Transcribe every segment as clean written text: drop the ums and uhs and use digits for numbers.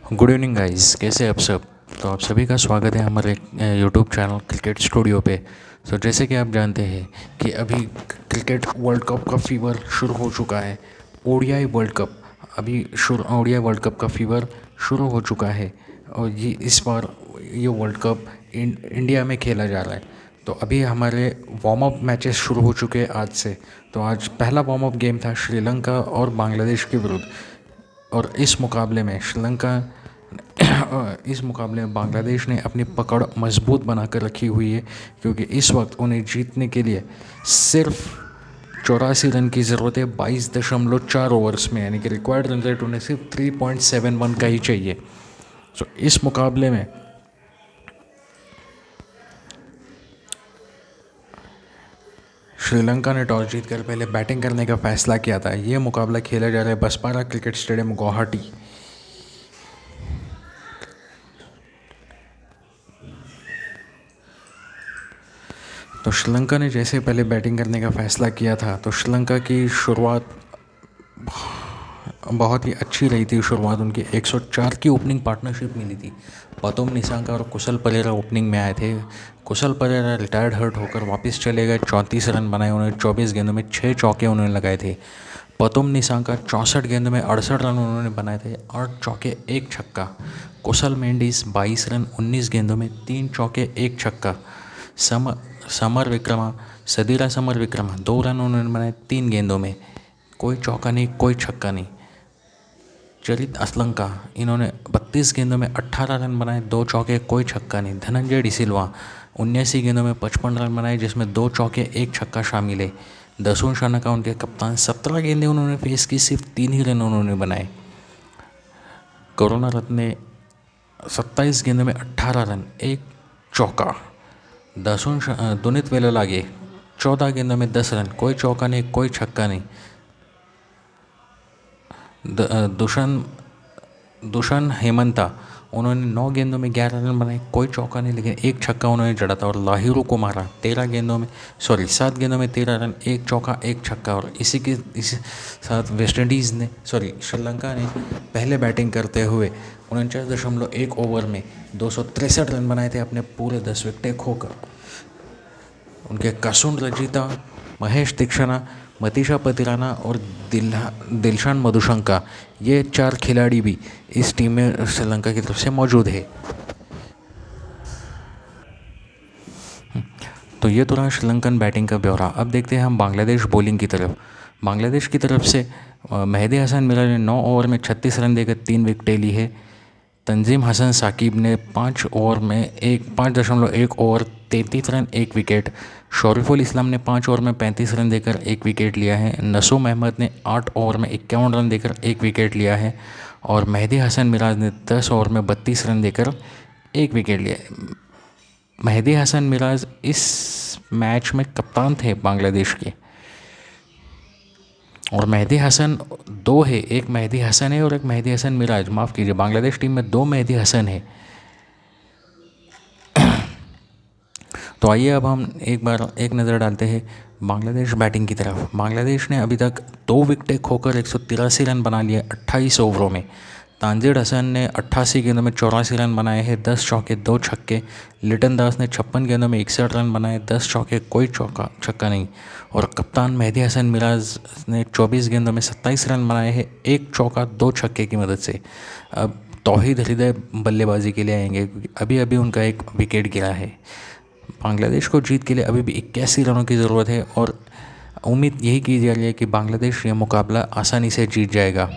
Good evening guys, कैसे आप सब। तो आप सभी का स्वागत है हमारे यूट्यूब चैनल क्रिकेट स्टूडियो पे। तो जैसे कि आप जानते हैं कि अभी क्रिकेट वर्ल्ड कप का फीवर शुरू हो चुका है। ODI world cup ODI world cup का फीवर शुरू हो चुका है। और ये इस बार ये वर्ल्ड कप इंडिया में खेला जा रहा है। तो अभी हमारे वार्म अप मैचेस शुरू हो चुके हैं आज से। तो आज पहला वार्म अप गेम था श्रीलंका और बांग्लादेश के विरुद्ध। और इस मुकाबले में बांग्लादेश ने अपनी पकड़ मजबूत बनाकर रखी हुई है, क्योंकि इस वक्त उन्हें जीतने के लिए सिर्फ 84 रन की ज़रूरत है 22.4 ओवर्स में, यानी कि रिक्वायर्ड रन रेट उन्हें सिर्फ 3.71 का ही चाहिए। तो इस मुकाबले में श्रीलंका ने टॉस जीतकर पहले बैटिंग करने का फैसला किया था। ये मुकाबला खेला जा रहा है बसपारा क्रिकेट स्टेडियम गुवाहाटी। तो श्रीलंका ने जैसे पहले बैटिंग करने का फ़ैसला किया था, तो श्रीलंका की शुरुआत बहुत ही अच्छी रही थी। शुरुआत उनकी 104 की ओपनिंग पार्टनरशिप मिली थी। पतुम निसांका और कुशल परेरा ओपनिंग में आए थे। कुशल परेरा रिटायर्ड हर्ट होकर वापस चले गए। 34 रन बनाए उन्होंने। 24 गेंदों में 6 चौके उन्होंने लगाए थे। पतुम निसांका 64 गेंदों में 68 रन उन्होंने बनाए थे, 8 चौके 1 छक्का। कुशल मेंडिस 22 रन 19 गेंदों में 3 चौके 1 छक्का। सदीरा समर विक्रमा 2 रन उन्होंने बनाए 3 गेंदों में, कोई चौका नहीं, कोई छक्का नहीं। चरित असलंका, इन्होंने 32 गेंदों में 18 रन बनाए, 2 चौके, कोई छक्का नहीं। धनंजय डिसिल्वा 79 गेंदों में 55 रन बनाए, जिसमें 2 चौके 1 छक्का शामिल है। दसुन शानका उनके कप्तान, 17 गेंदें उन्होंने फेस की, सिर्फ 3 ही रन उन्होंने बनाए। करुणा रत्ने 27 गेंदों में 18 रन 1 चौका। दुनित वेललागे 14 गेंदों में 10 रन, कोई चौका नहीं, कोई छक्का नहीं। दुष्यंत हेमंता, उन्होंने 9 गेंदों में 11 रन बनाए, कोई चौका नहीं, लेकिन 1 छक्का उन्होंने जड़ा था। और लाहिरू कुमारा 7 गेंदों में 13 रन, 1 चौका 1 छक्का। और इसी साथ श्रीलंका ने पहले बैटिंग करते हुए 49.1 ओवर में 263 रन बनाए थे, अपने पूरे 10 विकेटें खोकर। उनके कसुन रजिता, महेश दीक्षाना, मतीशा पतिराना और दिलशान मधुशंका, ये 4 खिलाड़ी भी इस टीम में श्रीलंका की तरफ से मौजूद है। तो ये तो रहा श्रीलंकन बैटिंग का ब्यौरा। अब देखते हैं हम बांग्लादेश बॉलिंग की तरफ। बांग्लादेश की तरफ से मेहदी हसन मिराज ने 9 ओवर में 36 रन देकर 3 विकेटें ली है। तंजीम हसन साकिब ने 5.1 ओवर 33 रन 1 विकेट। शरीफुल इस्लाम ने 5 ओवर में 35 रन देकर 1 विकेट लिया है। नसूम अहमद ने 8 ओवर में 51 रन देकर 1 विकेट लिया है। और मेहदी हसन मिराज ने 10 ओवर में 32 रन देकर 1 विकेट लिया है। मेहदी हसन मिराज इस मैच में कप्तान थे बांग्लादेश के। और मेहदी हसन 2 है, एक मेहदी हसन है और एक मेहदी हसन मिराज, माफ़ कीजिए, बांग्लादेश टीम में 2 मेहदी हसन है। तो आइए अब हम एक नज़र डालते हैं बांग्लादेश बैटिंग की तरफ। बांग्लादेश ने अभी तक 2 विकेटें खोकर 183 रन बना लिए 28 ओवरों में। तानजीर हसन ने 88 गेंदों में 84 रन बनाए हैं, 10 चौके 2 छक्के। लिटन दास ने 56 गेंदों में 61 रन बनाए, 10 चौके, कोई छक्का नहीं। और कप्तान मेहदी हसन मिराज ने 24 गेंदों में 27 रन बनाए हैं, 1 चौका 2 छक्के की मदद से। अब तौहीद हृदय बल्लेबाजी के लिए आएंगे, क्योंकि अभी अभी उनका एक विकेट गिरा है। बांग्लादेश को जीत के लिए अभी भी 81 रनों की ज़रूरत है और उम्मीद यही की जा रही है कि बांग्लादेश यह मुकाबला आसानी से जीत जाएगा।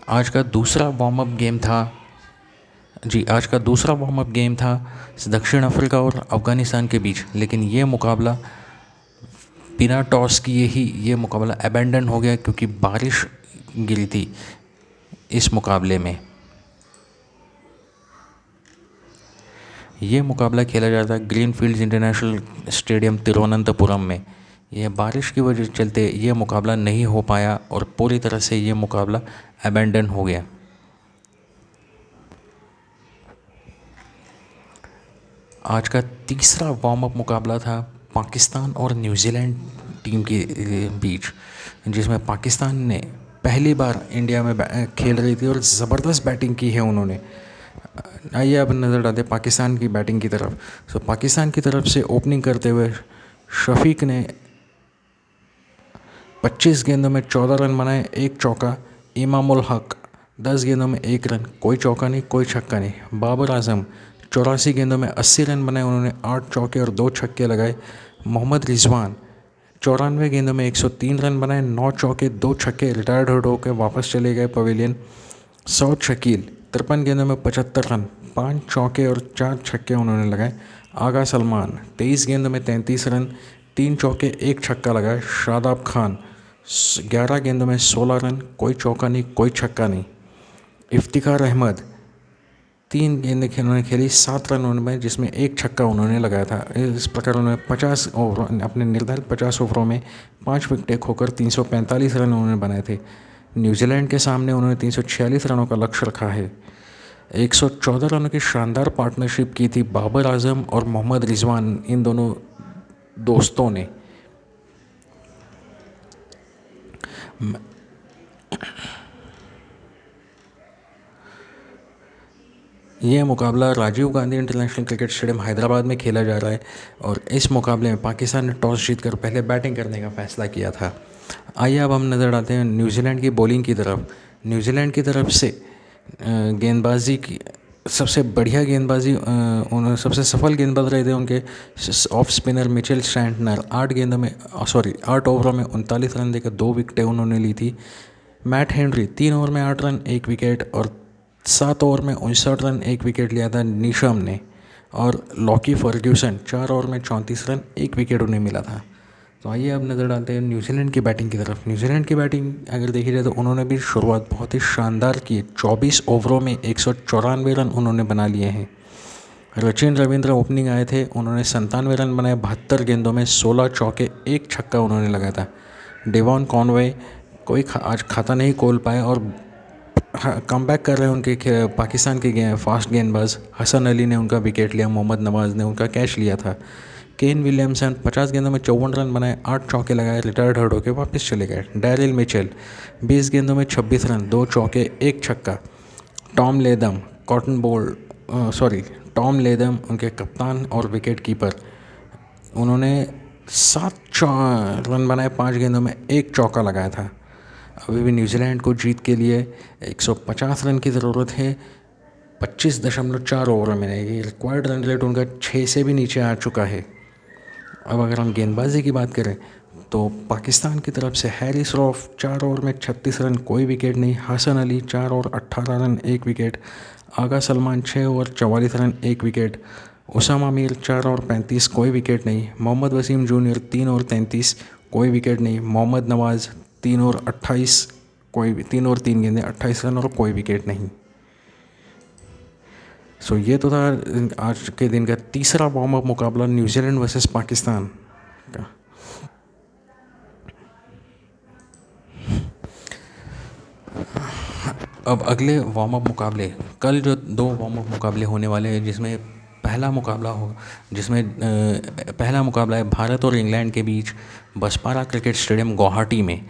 आज का दूसरा वार्म अप गेम था दक्षिण अफ्रीका और अफ़गानिस्तान के बीच, लेकिन ये मुकाबला बिना टॉस किए ही ये मुकाबला अबैंडन हो गया, क्योंकि बारिश गिरी थी इस मुकाबले में। ये मुकाबला खेला जाता है ग्रीनफील्ड्स इंटरनेशनल स्टेडियम तिरुवनंतपुरम में। यह बारिश की वजह से चलते ये मुकाबला नहीं हो पाया और पूरी तरह से ये मुकाबला अबैंडन हो गया। आज का तीसरा वार्म अप मुकाबला था पाकिस्तान और न्यूजीलैंड टीम के बीच, जिसमें पाकिस्तान ने पहली बार इंडिया में खेल रही थी और ज़बरदस्त बैटिंग की है उन्होंने। आइए अब नज़र डालते पाकिस्तान की बैटिंग की तरफ। तो पाकिस्तान की तरफ से ओपनिंग करते हुए शफीक ने 25 गेंदों में 14 रन बनाए, एक चौका। इमामुल हक 10 गेंदों में 1 रन, कोई चौका नहीं कोई छक्का नहीं। बाबर आजम 84 गेंदों में 80 रन बनाए, उन्होंने 8 चौके और 2 छक्के लगाए। मोहम्मद रिजवान 94 गेंदों में 103 रन बनाए, 9 चौके 2 छक्के, रिटायर्ड होकर वापस चले गए पवेलियन। सऊद शकील 53 गेंदों में 75 रन, 5 चौके और 4 छक्के उन्होंने लगाए। आगा सलमान 23 गेंदों में 33 रन, 3 चौके 1 छक्का लगाए। शादाब खान 11 गेंदों में 16 रन, कोई चौका नहीं कोई छक्का नहीं। इफ्तिखार अहमद 3 गेंदें उन्होंने खेली, 7 रन उन्होंने, जिसमें 1 छक्का उन्होंने लगाया था। इस प्रकार उन्होंने 50 ओवर अपने निर्धारित 50 ओवरों में 5 विकेटें खोकर 345 रन उन्होंने बनाए थे। न्यूजीलैंड के सामने उन्होंने 346 रनों का लक्ष्य रखा है। 114 रनों की शानदार पार्टनरशिप की थी बाबर आजम और मोहम्मद रिजवान, इन दोनों दोस्तों ने। यह मुकाबला Rajiv Gandhi international cricket stadium Hyderabad में खेला जा रहा है और इस मुकाबले में पाकिस्तान ने टॉस जीतकर पहले बैटिंग करने का फैसला किया था। आइए अब हम नज़र डालते हैं न्यूजीलैंड की बॉलिंग की तरफ। न्यूजीलैंड की तरफ से गेंदबाजी की सबसे बढ़िया गेंदबाजी, उन्होंने सबसे सफल गेंदबाज रहे थे उनके ऑफ स्पिनर मिचेल स्टैंटनर। 8 ओवरों में 39 रन देकर 2 विकेटें उन्होंने ली थी। मैट हेनरी 3 ओवर में 8 रन 1 विकेट और 7 ओवर में 59 रन 1 विकेट लिया था नीशम ने। और लॉकी फर्ग्यूसन 4 ओवर में 34 रन 1 विकेट उन्हें मिला था। तो आइए अब नज़र डालते हैं न्यूजीलैंड की बैटिंग की तरफ। न्यूजीलैंड की बैटिंग अगर देखी जाए तो उन्होंने भी शुरुआत बहुत ही शानदार की। 24 ओवरों में 194 रन उन्होंने बना लिए हैं। सचिन रविंद्र ओपनिंग आए थे, उन्होंने 97 रन बनाए 72 गेंदों में, 16 चौके 1 छक्का उन्होंने लगाया था। डेवॉन कॉनवे कोई आज खाता नहीं खोल पाए और कमबैक कर रहे हैं उनके पाकिस्तान के फास्ट गेंदबाज हसन अली ने उनका विकेट लिया, मोहम्मद नवाज़ ने उनका कैच लिया था। केन विलियमसन 50 गेंदों में 54 रन बनाए, 8 चौके लगाए, रिटायर्ड होकर वापस चले गए। डैरिल मिचेल 20 गेंदों में 26 रन, 2 चौके 1 छक्का। टॉम लेदम उनके कप्तान और विकेट कीपर, उन्होंने 7 रन बनाए, 5 गेंदों में 1 चौका लगाया था। अभी भी न्यूजीलैंड को जीत के लिए 150 रन की ज़रूरत है 25.4 ओवर में। ये रिक्वायर्ड रन रेट उनका 6 से भी नीचे आ चुका है। अब अगर हम गेंदबाजी की बात करें तो पाकिस्तान की तरफ से हैरिस रऊफ 4 ओवर में 36 रन, कोई विकेट नहीं। Hasan Ali 4 over 18 run 1 wicket. Agha Salman 6 over 44 run 1 wicket. Usama Mir 4 over 35, कोई विकेट नहीं। मोहम्मद वसीम जूनियर 3 ओवर 33, कोई विकेट नहीं। मोहम्मद नवाज़ 3 ओवर 28, 3 ओवर 3 गेंदें 28 रन और कोई विकेट नहीं। सो ये तो था आज के दिन का तीसरा वार्म अप मुकाबला न्यूजीलैंड वर्सेस पाकिस्तान का। अब अगले वार्म अप मुकाबले, कल जो 2 वार्म अप मुकाबले होने वाले हैं, जिसमें पहला मुकाबला है भारत और इंग्लैंड के बीच बसपारा क्रिकेट स्टेडियम गुवाहाटी में।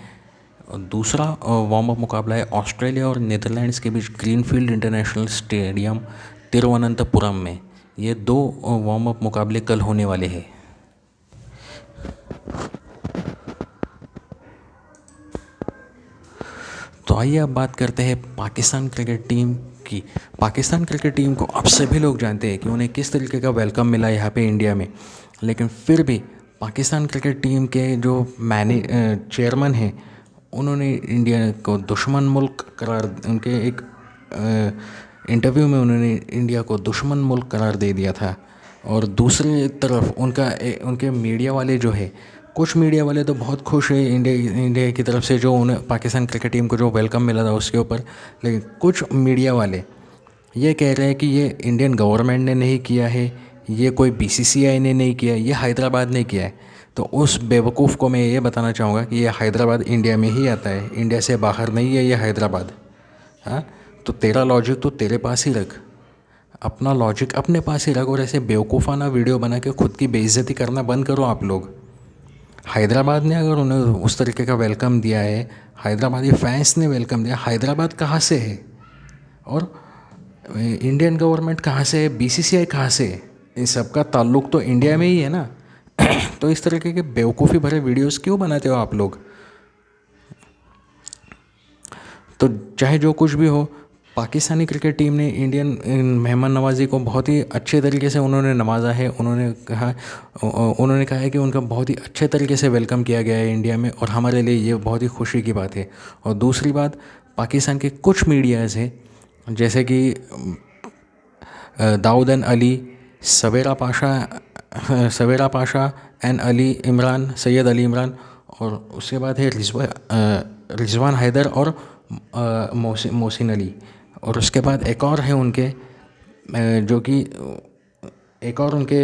और दूसरा वार्म अप मुकाबला है ऑस्ट्रेलिया और नीदरलैंड्स के बीच ग्रीनफील्ड इंटरनेशनल स्टेडियम तिरुवनंतपुरम में। ये 2 वार्म अप मुकाबले कल होने वाले हैं। तो आइए अब बात करते हैं पाकिस्तान क्रिकेट टीम की। पाकिस्तान क्रिकेट टीम को अब सभी लोग जानते हैं कि उन्हें किस तरीके का वेलकम मिला यहाँ पे इंडिया में, लेकिन फिर भी पाकिस्तान क्रिकेट टीम के जो चेयरमैन हैं, उन्होंने इंडिया को दुश्मन मुल्क करार, उनके एक इंटरव्यू में उन्होंने इंडिया को दुश्मन मुल्क करार दे दिया था। और दूसरी तरफ उनके मीडिया वाले जो है, कुछ मीडिया वाले तो बहुत खुश है इंडिया की तरफ से जो उन्हें पाकिस्तान क्रिकेट टीम को जो वेलकम मिला था उसके ऊपर, लेकिन कुछ मीडिया वाले ये कह रहे हैं कि ये इंडियन गवर्नमेंट ने नहीं किया है, ये कोई बीसीसीआई ने नहीं किया, ये हैदराबाद ने किया है। तो उस बेवकूफ़ को मैं ये बताना चाहूँगा कि ये हैदराबाद इंडिया में ही आता है, इंडिया से बाहर नहीं है ये हैदराबाद। हाँ, तो तेरा लॉजिक तो तेरे पास ही रख। अपना लॉजिक अपने पास ही रखो और ऐसे बेवकूफ़ाना वीडियो बना के खुद की बेइज्जती करना बंद करो आप लोग। हैदराबाद ने अगर उन्हें उस तरीके का वेलकम दिया है, हैदराबादी फैंस ने वेलकम दिया, हैदराबाद कहाँ से है और इंडियन गवर्नमेंट कहाँ से है, बीसीसीआई कहाँ से है? इन सब का ताल्लुक तो इंडिया में ही है ना। तो इस तरीके के बेवकूफ़ी भरे वीडियोस क्यों बनाते हो आप लोग? तो चाहे जो कुछ भी हो, पाकिस्तानी क्रिकेट टीम ने इंडियन मेहमान नवाजी को बहुत ही अच्छे तरीके से उन्होंने नवाजा है। उन्होंने कहा है कि उनका बहुत ही अच्छे तरीके से वेलकम किया गया है इंडिया में, और हमारे लिए ये बहुत ही खुशी की बात है। और दूसरी बात, पाकिस्तान के कुछ मीडियाज़ है जैसे कि दाऊद एंड अली, सवेरा पाशा एंड अली इमरान, सैयद अली इमरान, और उसके बाद है रिजवान हैदर और मोहसिन अली, और उसके बाद एक और है उनके जो कि एक और उनके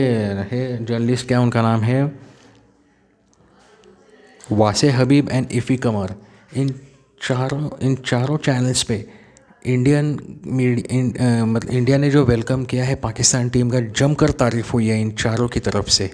है जर्नलिस्ट, क्या उनका नाम है, वासे हबीब एंड इफ़ी कमर। इन चारों चैनल्स पे मतलब इंडिया ने जो वेलकम किया है पाकिस्तान टीम का, जमकर तारीफ़ हुई है इन चारों की तरफ से।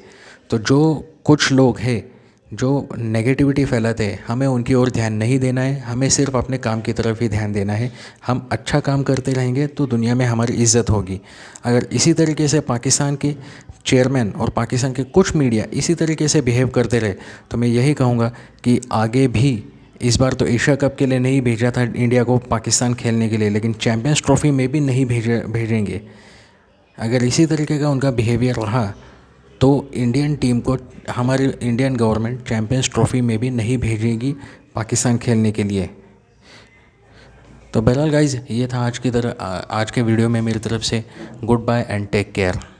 तो जो कुछ लोग हैं जो नेगेटिविटी फैलाते हैं, हमें उनकी ओर ध्यान नहीं देना है, हमें सिर्फ अपने काम की तरफ ही ध्यान देना है। हम अच्छा काम करते रहेंगे तो दुनिया में हमारी इज़्ज़त होगी। अगर इसी तरीके से पाकिस्तान के चेयरमैन और पाकिस्तान के कुछ मीडिया इसी तरीके से बिहेव करते रहे, तो मैं यही कहूँगा कि आगे भी, इस बार तो एशिया कप के लिए नहीं भेजा था इंडिया को पाकिस्तान खेलने के लिए, लेकिन चैम्पियंस ट्रॉफी में भी नहीं भेजेंगे। अगर इसी तरीके का उनका बिहेवियर रहा तो इंडियन टीम को हमारी इंडियन गवर्नमेंट चैम्पियंस ट्रॉफी में भी नहीं भेजेगी पाकिस्तान खेलने के लिए। तो बहरहाल गाइज़, ये था आज की तरह आज के वीडियो में मेरी तरफ से goodbye and take care.